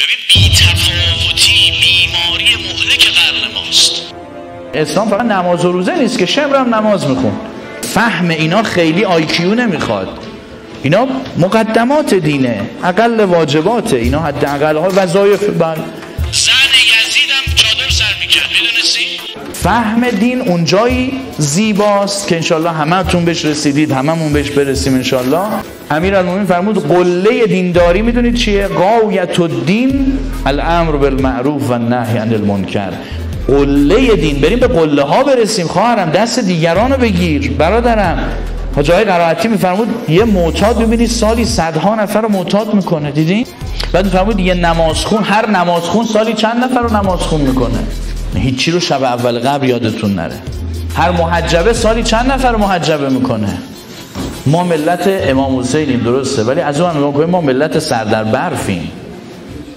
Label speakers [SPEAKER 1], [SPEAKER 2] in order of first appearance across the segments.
[SPEAKER 1] ببین بی‌تفاوتی بیماری مهلک قرن ماست.
[SPEAKER 2] اسلام فقط نماز و روزه نیست که شبر هم نماز میخون. فهم اینا خیلی آیکیو نمیخواد. اینا مقدمات دینه، اقل واجباته، اینا حداقل ها وظایف.
[SPEAKER 1] زن یزیدم چادر سر میکرد، میدونستی؟
[SPEAKER 2] فهم دین اونجایی زیباست که انشالله همتون بهش رسیدید، هممون بهش برسیم انشالله. امیرالمومنین فرمود قله دینداری میدونید چیه؟ غایت الدین الامر بالمعروف و النهی عن المنکر. قله دین، بریم به قله ها برسیم. خواهرم دست دیگران رو بگیر. برادرم حاج آقای قرائتی میفرمود یه معتاد ببینید سالی صدها نفر رو معتاد میکنه، دیدین؟ بعد میفرمود یه نمازخون، هر نمازخون سالی چند نفر رو نمازخون میکنه؟ هیچی رو شب اول قبر یادتون نره. هر محجبه سالی چند نفر رو محجبه میکنه؟ ما ملت امام حسینیم درسته، ولی از اون هم نگاه کنیم ما ملت سر در برفیم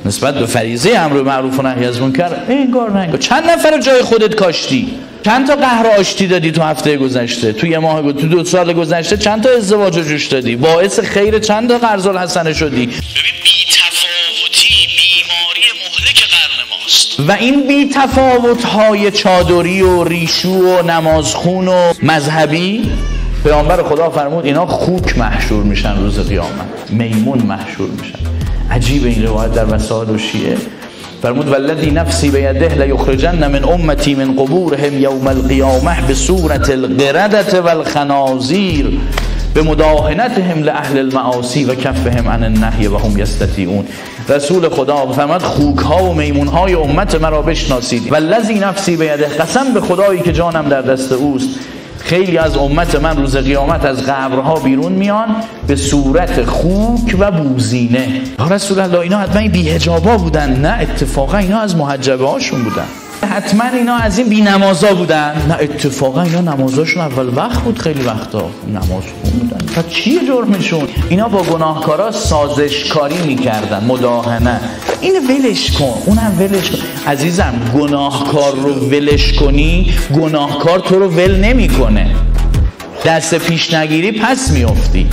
[SPEAKER 2] نسبت به فریضه امر معروف و نهی از منکر. انگار نه انگار. چند نفر رو جای خودت کاشتی؟ چند تا قهر آشتی دادی تو هفته گذشته، تو یه ماه تو 2 سال گذشته چند تا ازدواج جوش دادی؟ باعث خیر چند تا قرض الحسنه شدی؟
[SPEAKER 1] ببین بی‌تفاوتی بیماری مهلک قرن ماست.
[SPEAKER 2] و این بی‌تفاوت‌های چادری و ریشو و نمازخون و مذهبی، پیامبر خدا فرمود اینا خوک محشور میشن روز قیامت، میمون محشور میشن. عجیب این روایت در وسائل و شیعه. فرمود والذی نفسی بیده لیخرجن من امتی من قبورهم یوم القیامه بصورت القردة والخنازیر بمداهنتهم لاهل المعاصی و کفهم عن النهی و هم یستطیعون. رسول خدا فرمود خوک ها و میمون های امت مرا بشناسید. والذی نفسی بیده، قسم به خدایی که جانم در دست اوست، خیلی از امت من روز قیامت از قبرها بیرون میان به صورت خوک و بوزینه. یا رسول الله اینا حتما بی‌حجابا بودن؟ نه اتفاقا اینا از محجبه هاشون بودن. حتما اینا از این بی‌نمازا بودن؟ نه اتفاقا اینا نمازاشون اول وقت بود، خیلی وقتا نماز خون بودن. پس چیه جرمشون؟ اینا با گناهکارا سازشکاری میکردن، مداهنه. اینو ولش کن، اونم ولش کن. عزیزم گناهکار رو ولش کنی، گناهکار تو رو ول نمیکنه. دست پیش نگیری پس میافتی.